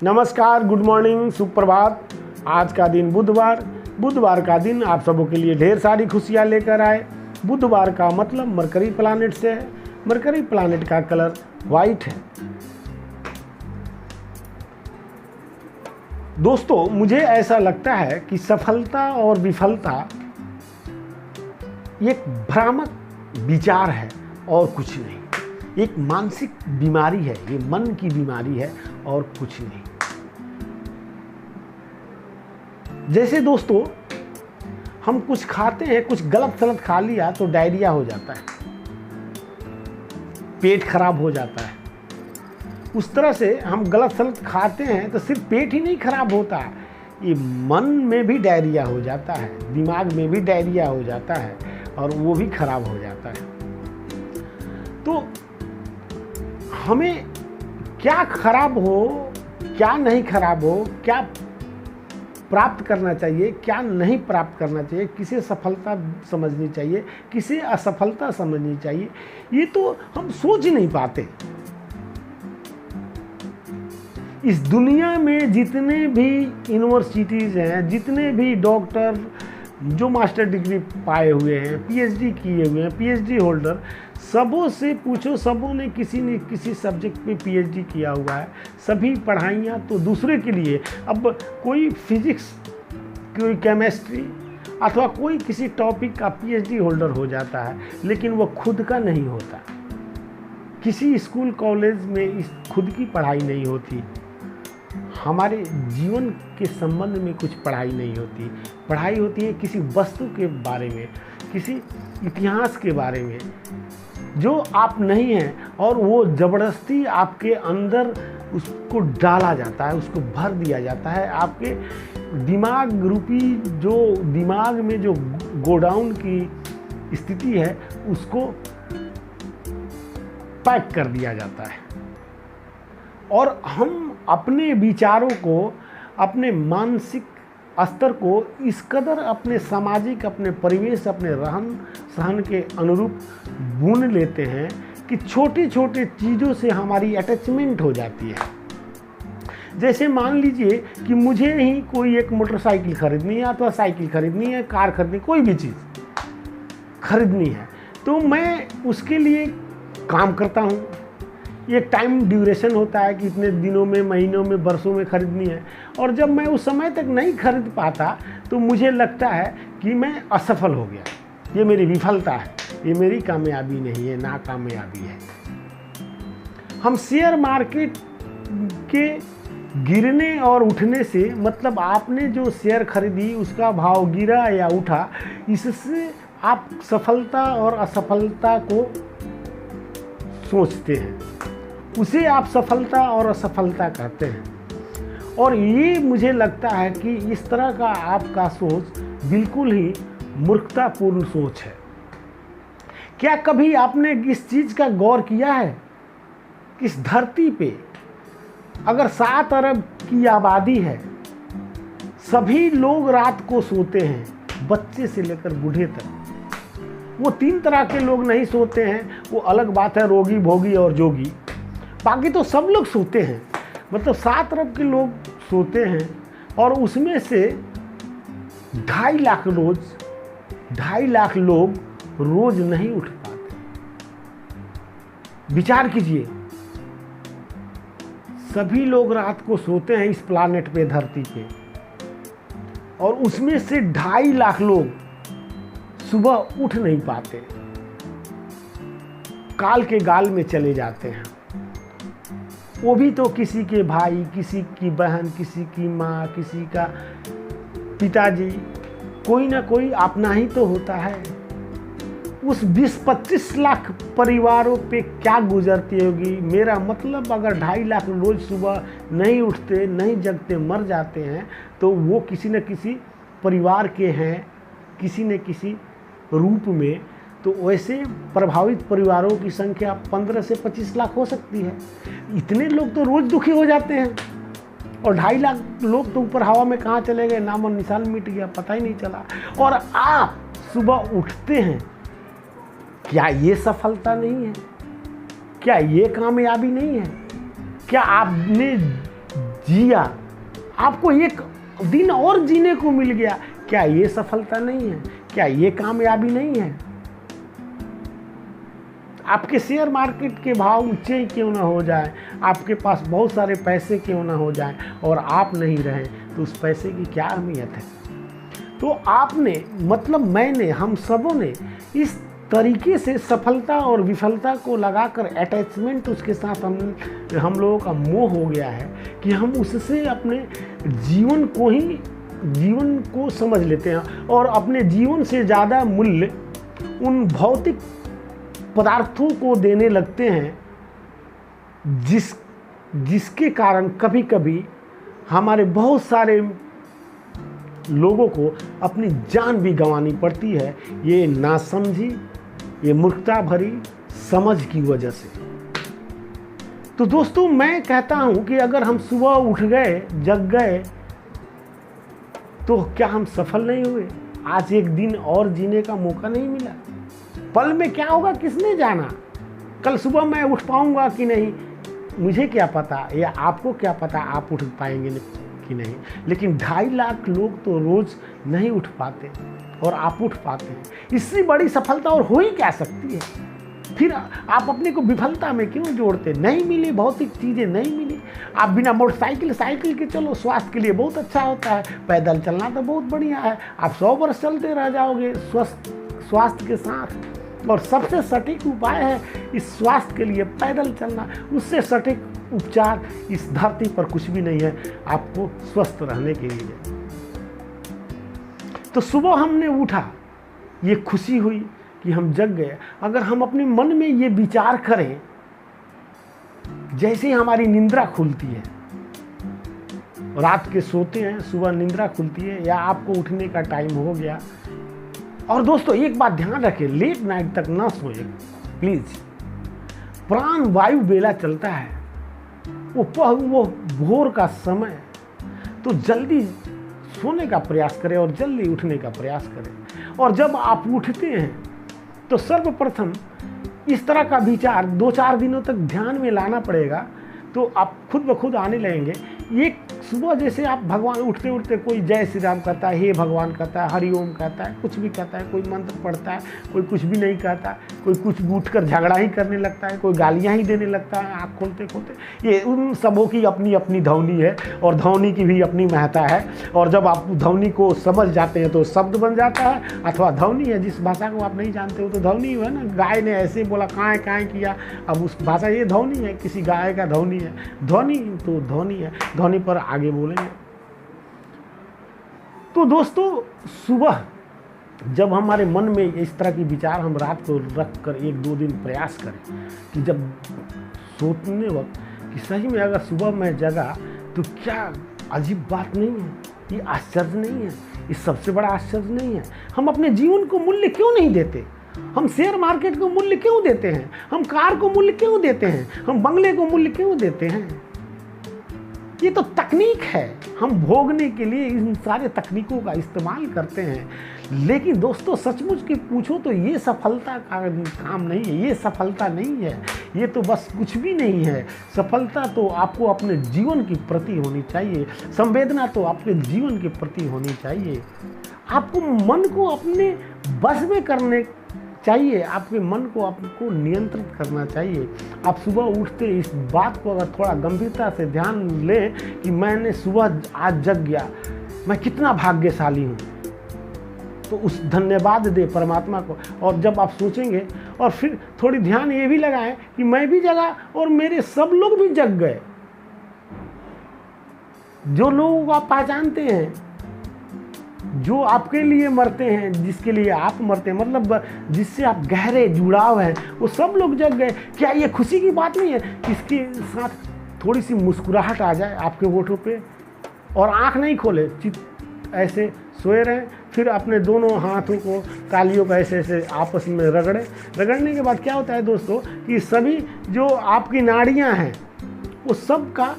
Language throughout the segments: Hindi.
नमस्कार, गुड मॉर्निंग, सुप्रभात। आज का दिन बुधवार का दिन आप सबों के लिए ढेर सारी खुशियाँ लेकर आए। बुधवार का मतलब मरकरी प्लानेट से है। मरकरी प्लानेट का कलर वाइट है। दोस्तों, मुझे ऐसा लगता है कि सफलता और विफलता एक भ्रामक विचार है और कुछ नहीं। एक मानसिक बीमारी है, ये मन की बीमारी है और कुछ नहीं। जैसे दोस्तों, हम कुछ खाते हैं, कुछ गलत सलत खा लिया तो डायरिया हो जाता है, पेट खराब हो जाता है। उस तरह से हम गलत सलत खाते हैं तो सिर्फ पेट ही नहीं खराब होता, ये मन में भी डायरिया हो जाता है, दिमाग में भी डायरिया हो जाता है और वो भी खराब हो जाता है। तो हमें क्या खराब हो, क्या नहीं खराब हो, क्या प्राप्त करना चाहिए, क्या नहीं प्राप्त करना चाहिए, किसे सफलता समझनी चाहिए, किसे असफलता समझनी चाहिए, ये तो हम सोच नहीं पाते। इस दुनिया में जितने भी यूनिवर्सिटीज़ हैं, जितने भी डॉक्टर जो मास्टर डिग्री पाए हुए हैं, पीएचडी किए हुए हैं, पीएचडी होल्डर, सबों से पूछो, सबों ने किसी सब्जेक्ट पे पीएचडी किया हुआ है। सभी पढ़ाइयाँ तो दूसरे के लिए। अब कोई फिजिक्स, कोई केमिस्ट्री अथवा कोई किसी टॉपिक का पीएचडी होल्डर हो जाता है, लेकिन वो खुद का नहीं होता। किसी स्कूल कॉलेज में इस खुद की पढ़ाई नहीं होती। हमारे जीवन के संबंध में कुछ पढ़ाई नहीं होती। पढ़ाई होती है किसी वस्तु के बारे में, किसी इतिहास के बारे में जो आप नहीं हैं, और वो ज़बरदस्ती आपके अंदर उसको डाला जाता है, उसको भर दिया जाता है। आपके दिमाग रूपी जो दिमाग में जो गोडाउन की स्थिति है, उसको पैक कर दिया जाता है और हम अपने विचारों को, अपने मानसिक स्तर को इस कदर अपने सामाजिक, अपने परिवेश, अपने रहन सहन के अनुरूप बुन लेते हैं कि छोटी छोटी चीज़ों से हमारी अटैचमेंट हो जाती है। जैसे मान लीजिए कि मुझे ही कोई एक मोटरसाइकिल खरीदनी है अथवा साइकिल खरीदनी है, कार खरीदनी, कोई भी चीज़ खरीदनी है, तो मैं उसके लिए काम करता हूँ। एक टाइम ड्यूरेशन होता है कि इतने दिनों में, महीनों में, वर्षों में खरीदनी है, और जब मैं उस समय तक नहीं खरीद पाता तो मुझे लगता है कि मैं असफल हो गया, ये मेरी विफलता है, ये मेरी कामयाबी नहीं है, नाकामयाबी है। हम शेयर मार्केट के गिरने और उठने से, मतलब आपने जो शेयर खरीदी उसका भाव गिरा या उठा, इससे आप सफलता और असफलता को सोचते हैं, उसे आप सफलता और असफलता कहते हैं। और ये मुझे लगता है कि इस तरह का आपका सोच बिल्कुल ही मूर्खतापूर्ण सोच है। क्या कभी आपने इस चीज़ का गौर किया है कि इस धरती पे अगर 7 अरब की आबादी है, सभी लोग रात को सोते हैं, बच्चे से लेकर बूढ़े तक। वो 3 तरह के लोग नहीं सोते हैं, वो अलग बात है, रोगी, भोगी और जोगी। बाकी तो सब लोग सोते हैं, मतलब 7 अरब के लोग सोते हैं, और उसमें से 2.5 लाख लोग रोज नहीं उठ पाते। विचार कीजिए, सभी लोग रात को सोते हैं इस प्लानेट पे, धरती पे, और उसमें से 2.5 लाख लोग सुबह उठ नहीं पाते, काल के गाल में चले जाते हैं। वो भी तो किसी के भाई, किसी की बहन, किसी की माँ, किसी का पिताजी, कोई ना कोई अपना ही तो होता है। उस 20-25 लाख परिवारों पे क्या गुजरती होगी। मेरा मतलब, अगर 2.5 लाख रोज सुबह नहीं उठते, नहीं जगते, मर जाते हैं, तो वो किसी न किसी परिवार के हैं, किसी न किसी रूप में। तो वैसे प्रभावित परिवारों की संख्या 15 से 25 लाख हो सकती है। इतने लोग तो रोज़ दुखी हो जाते हैं, और 2.5 लाख लोग तो ऊपर हवा में कहाँ चले गए, नामो निशान मिट गया, पता ही नहीं चला। और आप सुबह उठते हैं, क्या ये सफलता नहीं है? क्या ये कामयाबी नहीं है? क्या आपने जिया, आपको एक दिन और जीने को मिल गया, क्या ये सफलता नहीं है? क्या ये कामयाबी नहीं है? आपके शेयर मार्केट के भाव ऊंचे ही क्यों ना हो जाए, आपके पास बहुत सारे पैसे क्यों ना हो जाएं और आप नहीं रहें, तो उस पैसे की क्या अहमियत है? तो आपने, मतलब मैंने, हम सबों ने इस तरीके से सफलता और विफलता को लगाकर अटैचमेंट उसके साथ हम लोगों का मोह हो गया है कि हम उससे अपने जीवन को समझ लेते हैं और अपने जीवन से ज़्यादा मूल्य उन भौतिक पदार्थों को देने लगते हैं, जिसके कारण कभी कभी हमारे बहुत सारे लोगों को अपनी जान भी गंवानी पड़ती है, ये नासमझी, ये मूर्खता भरी समझ की वजह से। तो दोस्तों, मैं कहता हूं कि अगर हम सुबह उठ गए, जग गए, तो क्या हम सफल नहीं हुए? आज एक दिन और जीने का मौका नहीं मिला। पल में क्या होगा किसने जाना? कल सुबह मैं उठ पाऊंगा कि नहीं, मुझे क्या पता, या आपको क्या पता आप उठ पाएंगे कि नहीं। लेकिन 2.5 लाख लोग तो रोज नहीं उठ पाते और आप उठ पाते हैं। इससे बड़ी सफलता और हो ही क्या सकती है? फिर आप अपने को विफलता में क्यों जोड़ते? नहीं मिली, भौतिक चीज़ें नहीं मिली, आप बिना साइकिल के चलो, स्वास्थ्य के लिए बहुत अच्छा होता है, पैदल चलना तो बहुत बढ़िया है, आप 100 वर्ष चलते रह जाओगे स्वास्थ्य के साथ। और सबसे सटीक उपाय है इस स्वास्थ्य के लिए पैदल चलना। उससे सटीक उपचार इस धरती पर कुछ भी नहीं है आपको स्वस्थ रहने के लिए। तो सुबह हमने उठा, ये खुशी हुई कि हम जग गए। अगर हम अपने मन में ये विचार करें, जैसे हमारी निंद्रा खुलती है, रात के सोते हैं, सुबह निंद्रा खुलती है, या आपको उठने का टाइम हो गया। और दोस्तों, एक बात ध्यान रखें, लेट नाइट तक ना सोए प्लीज। प्राण वायु बेला चलता है, वो भोर का समय, तो जल्दी सोने का प्रयास करें और जल्दी उठने का प्रयास करें। और जब आप उठते हैं तो सर्वप्रथम इस तरह का विचार 2-4 दिनों तक ध्यान में लाना पड़ेगा, तो आप खुद ब खुद आने लगेंगे। ये सुबह जैसे आप भगवान उठते उठते कोई जय श्री राम कहता है, हे भगवान कहता है, हरिओम कहता है, कुछ भी कहता है, कोई मंत्र पढ़ता है, कोई कुछ भी नहीं कहता, कोई कुछ उठकर झगड़ा ही करने लगता है, कोई गालियाँ ही देने लगता है आँख खोलते खोलते। ये उन सबों की अपनी अपनी ध्वनि है और ध्वनि की भी अपनी महत्ता है। और जब आप ध्वनि को समझ जाते हैं तो शब्द बन जाता है, अथवा ध्वनि है। जिस भाषा को आप नहीं जानते हो तो ध्वनि है ना, गाय ने ऐसे बोला, काएँ काएँ किया, अब उस भाषा, ये ध्वनि है, किसी गाय का ध्वनि है। ध्वनि तो ध्वनि है, ध्वनि पर आगे बोलेंगे। तो दोस्तों, सुबह जब हमारे मन में इस तरह की विचार हम रात को रख कर 1-2 दिन प्रयास करें कि जब सोने वक्त कि सही में अगर सुबह मैं जगा तो क्या अजीब बात नहीं है, ये आश्चर्य नहीं है, ये सबसे बड़ा आश्चर्य नहीं है। हम अपने जीवन को मूल्य क्यों नहीं देते? हम शेयर मार्केट को मूल्य क्यों देते हैं? हम कार को मूल्य क्यों देते हैं? हम बंगले को मूल्य क्यों देते हैं? ये तो तकनीक है, हम भोगने के लिए इन सारे तकनीकों का इस्तेमाल करते हैं। लेकिन दोस्तों, सचमुच की पूछो तो ये सफलता का काम नहीं है, ये सफलता नहीं है, ये तो बस कुछ भी नहीं है। सफलता तो आपको अपने जीवन के प्रति होनी चाहिए, संवेदना तो आपके जीवन के प्रति होनी चाहिए। आपको मन को अपने बस में करने चाहिए, आपके मन को आपको नियंत्रित करना चाहिए। आप सुबह उठते इस बात को अगर थोड़ा गंभीरता से ध्यान लें कि मैंने सुबह आज जग गया, मैं कितना भाग्यशाली हूँ, तो उस धन्यवाद दे परमात्मा को। और जब आप सोचेंगे और फिर थोड़ी ध्यान ये भी लगाएं कि मैं भी जगा और मेरे सब लोग भी जग गए। जो लोग आप पहचानते हैं, जो आपके लिए मरते हैं, जिसके लिए आप मरते हैं, मतलब जिससे आप गहरे जुड़ाव हैं, वो सब लोग जग गए। क्या ये खुशी की बात नहीं है? इसके साथ थोड़ी सी मुस्कुराहट आ जाए आपके होठों पे और आंख नहीं खोले, ऐसे सोए रहें, फिर अपने दोनों हाथों को, तालियों को ऐसे ऐसे आपस में रगड़ने के बाद क्या होता है दोस्तों कि सभी जो आपकी नाड़ियाँ हैं वो सबका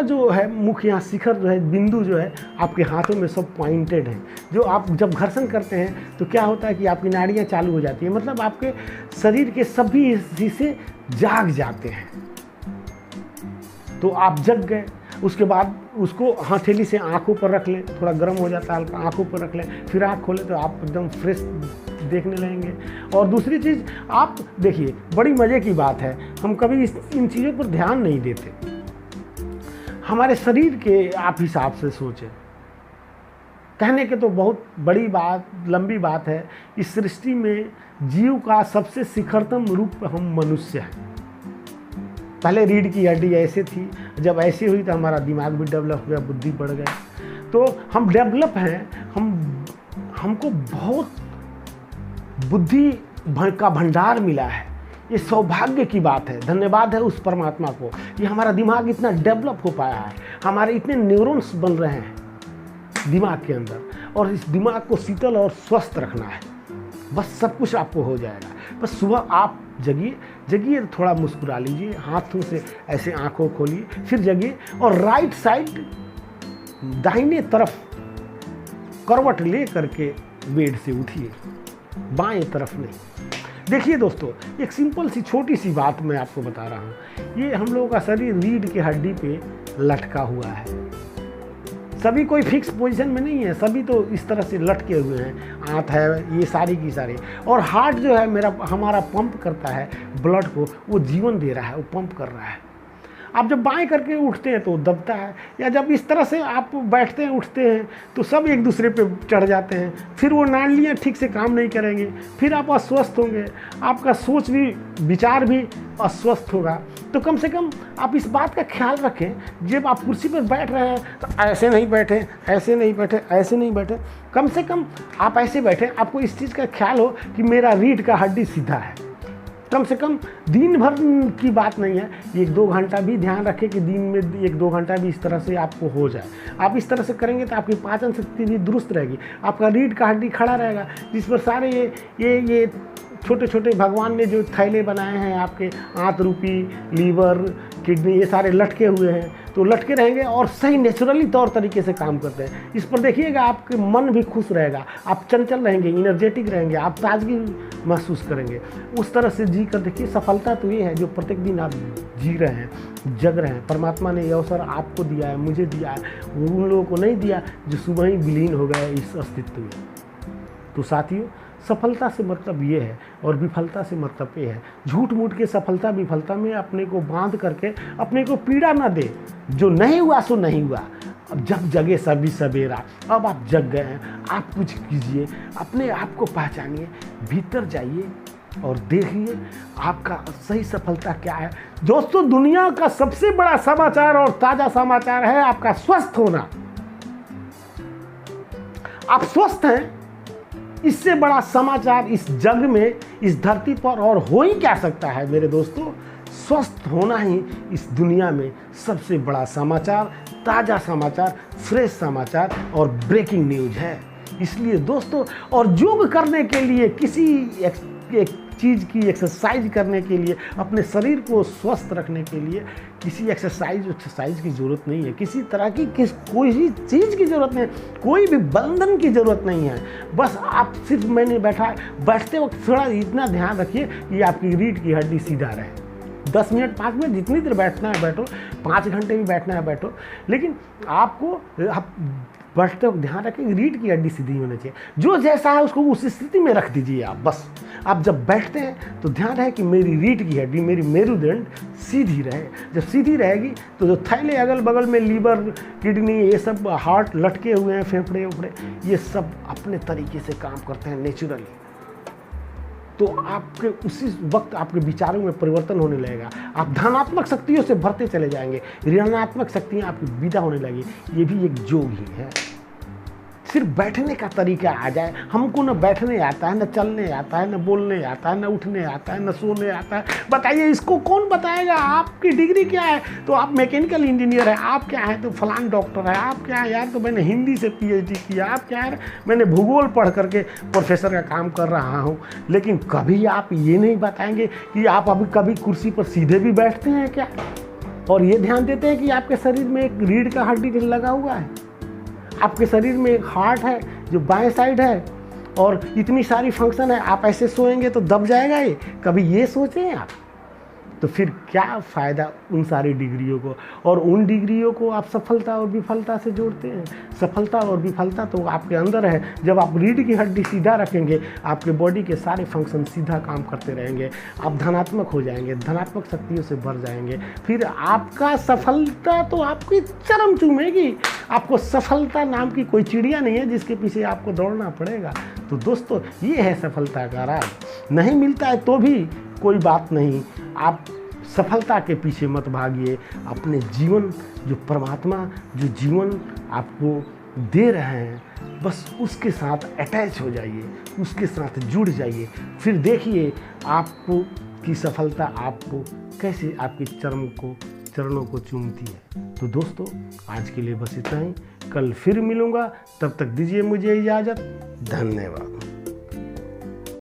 जो है मुख्य यहाँ शिखर जो है, बिंदु जो है आपके हाथों में सब पॉइंटेड है। जो आप जब घर्षण करते हैं तो क्या होता है कि आपकी नाड़ियाँ चालू हो जाती है, मतलब आपके शरीर के सभी हिस्से जाग जाते हैं। तो आप जग गए। उसके बाद उसको हथेली से आँखों पर रख लें, थोड़ा गर्म हो जाता है हल्का, आँखों पर रख लें, फिर आँख खोलें तो आप एकदम फ्रेश देखने लगेंगे। और दूसरी चीज़ आप देखिए, बड़ी मज़े की बात है, हम कभी इन चीज़ों पर ध्यान नहीं देते। हमारे शरीर के आप हिसाब से सोचें, कहने के तो बहुत बड़ी बात, लंबी बात है, इस सृष्टि में जीव का सबसे शिखरतम रूप हम मनुष्य हैं। पहले रीढ़ की हड्डी ऐसे थी, जब ऐसी हुई तो हमारा दिमाग भी डेवलप हुआ, बुद्धि बढ़ गई, तो हम डेवलप हैं। हमको बहुत बुद्धि का भंडार मिला है। ये सौभाग्य की बात है, धन्यवाद है उस परमात्मा को कि हमारा दिमाग इतना डेवलप हो पाया है, हमारे इतने न्यूरॉन्स बन रहे हैं दिमाग के अंदर, और इस दिमाग को शीतल और स्वस्थ रखना है। बस सब कुछ आपको हो जाएगा। बस सुबह आप जगिए, थोड़ा मुस्कुरा लीजिए, हाथों से ऐसे आंखों खोलिए, फिर जगिए और राइट साइड दाहिने तरफ करवट ले करके बेड से उठिए, बाएं तरफ नहीं। देखिए दोस्तों, एक सिंपल सी छोटी सी बात मैं आपको बता रहा हूँ। ये हम लोगों का शरीर रीढ़ की हड्डी पे लटका हुआ है। सभी कोई फिक्स पोजीशन में नहीं है, सभी तो इस तरह से लटके हुए हैं, आंत है, ये सारी की सारी। और हार्ट जो है हमारा पंप करता है ब्लड को, वो जीवन दे रहा है, वो पंप कर रहा है। आप जब बाएं करके उठते हैं तो दबता है, या जब इस तरह से आप बैठते हैं उठते हैं तो सब एक दूसरे पे चढ़ जाते हैं, फिर वो नाड़ियाँ ठीक से काम नहीं करेंगी, फिर आप अस्वस्थ होंगे, आपका सोच भी, विचार भी अस्वस्थ होगा। तो कम से कम आप इस बात का ख्याल रखें, जब आप कुर्सी पर बैठ रहे हैं तो ऐसे नहीं बैठे, ऐसे नहीं बैठे, ऐसे नहीं बैठे, कम से कम आप ऐसे बैठे, आपको इस चीज़ का ख्याल हो कि मेरा रीढ़ का हड्डी सीधा है। कम से कम दिन भर की बात नहीं है, 1-2 घंटा भी ध्यान रखें कि दिन में 1-2 घंटा भी इस तरह से आपको हो जाए। आप इस तरह से करेंगे तो आपकी पाचन शक्ति भी दुरुस्त रहेगी, आपका रीढ़ का हड्डी खड़ा रहेगा, जिस पर सारे ये छोटे छोटे भगवान ने जो थैले बनाए हैं आपके आंत रूपी, लीवर, किडनी, ये सारे लटके हुए हैं, तो लटके रहेंगे और सही नेचुरली तौर तरीके से काम करते हैं। इस पर देखिएगा, आपके मन भी खुश रहेगा, आप चंचल रहेंगे, एनर्जेटिक रहेंगे, आप ताजगी महसूस करेंगे। उस तरह से जी कर देखिए। सफलता तो ये है जो प्रत्येक दिन आप जी रहे हैं, जग रहे हैं। परमात्मा ने ये अवसर आपको दिया है, मुझे दिया है, वो उन लोगों को नहीं दिया जो सुबह ही विलीन हो गए इस अस्तित्व में। तो साथियों, सफलता से मतलब ये है और विफलता से मतलब ये है। झूठ मूठ के सफलता विफलता में अपने को बांध करके अपने को पीड़ा ना दे। जो नहीं हुआ सो नहीं हुआ। अब जब जगे सभी सवेरा, अब आप जग गए हैं, आप कुछ कीजिए, अपने आप को पहचानिए, भीतर जाइए और देखिए आपका सही सफलता क्या है। दोस्तों, दुनिया का सबसे बड़ा समाचार और ताज़ा समाचार है आपका स्वस्थ होना। आप स्वस्थ हैं, इससे बड़ा समाचार इस जग में, इस धरती पर और हो ही क्या सकता है मेरे दोस्तों। स्वस्थ होना ही इस दुनिया में सबसे बड़ा समाचार, ताज़ा समाचार, फ्रेश समाचार और ब्रेकिंग न्यूज़ है। इसलिए दोस्तों, और योग करने के लिए, किसी एक चीज़ की एक्सरसाइज करने के लिए, अपने शरीर को स्वस्थ रखने के लिए किसी एक्सरसाइज की ज़रूरत नहीं है, किसी तरह की कोई चीज़ की ज़रूरत नहीं है, कोई भी बंधन की ज़रूरत नहीं है। बस आप सिर्फ मैंने बैठते वक्त थोड़ा इतना ध्यान रखिए कि आपकी रीढ़ की हड्डी सीधा रहे। 10 मिनट 5 मिनट जितनी देर बैठना है बैठो, 5 घंटे भी बैठना है बैठो, लेकिन आपको बैठते वक्त ध्यान रखें रीढ़ की हड्डी सीधी होनी चाहिए। जो जैसा है उसको उस स्थिति में रख दीजिए आप। बस आप जब बैठते हैं तो ध्यान रहे कि मेरी रीढ़ की हड्डी, मेरी मेरुदंड सीधी रहे। जब सीधी रहेगी तो जो थैले अगल बगल में लीवर, किडनी, ये सब हार्ट लटके हुए हैं, फेफड़े उफड़े, ये सब अपने तरीके से काम करते हैं नेचुरली। तो आपके उसी वक्त आपके विचारों में परिवर्तन होने लगेगा। आप धनात्मक शक्तियों से भरते चले जाएंगे, ऋणात्मक शक्तियाँ आपकी विदा होने लगी। ये भी एक योग ही है। सिर्फ बैठने का तरीका आ जाए। हमको न बैठने आता है, न चलने आता है, न बोलने आता है, न उठने आता है, न सोने आता है। बताइए इसको कौन बताएगा? आपकी डिग्री क्या है? तो आप मैकेनिकल इंजीनियर है, आप क्या है? तो फलान डॉक्टर है, आप क्या है? यार तो मैंने हिंदी से PhD किया, आप क्या है? मैंने भूगोल पढ़ करके प्रोफेसर का काम कर रहा हूँ। लेकिन कभी आप ये नहीं बताएंगे कि आप अभी कभी कुर्सी पर सीधे भी बैठते हैं क्या? और ये ध्यान देते हैं कि आपके शरीर में एक रीढ़ का हड्डी लगा हुआ है, आपके शरीर में एक हार्ट है जो बाएं साइड है, और इतनी सारी फंक्शन है। आप ऐसे सोएंगे तो दब जाएगा ये, कभी ये सोचें आप? तो फिर क्या फ़ायदा उन सारी डिग्रियों को। और उन डिग्रियों को आप सफलता और विफलता से जोड़ते हैं। सफलता और विफलता तो आपके अंदर है। जब आप रीढ़ की हड्डी सीधा रखेंगे, आपके बॉडी के सारे फंक्शन सीधा काम करते रहेंगे, आप धनात्मक हो जाएंगे, धनात्मक शक्तियों से भर जाएंगे। फिर आपका सफलता तो आपकी चरम चूमेगी। आपको सफलता नाम की कोई चिड़िया नहीं है जिसके पीछे आपको दौड़ना पड़ेगा। तो दोस्तों, ये है सफलता का राज। नहीं मिलता है तो भी कोई बात नहीं, आप सफलता के पीछे मत भागिए। अपने जीवन, जो परमात्मा जो जीवन आपको दे रहे हैं, बस उसके साथ अटैच हो जाइए, उसके साथ जुड़ जाइए। फिर देखिए आपको की सफलता आपको कैसे आपके चरणों को चूमती है। तो दोस्तों, आज के लिए बस इतना ही। कल फिर मिलूँगा, तब तक दीजिए मुझे इजाज़त। धन्यवाद।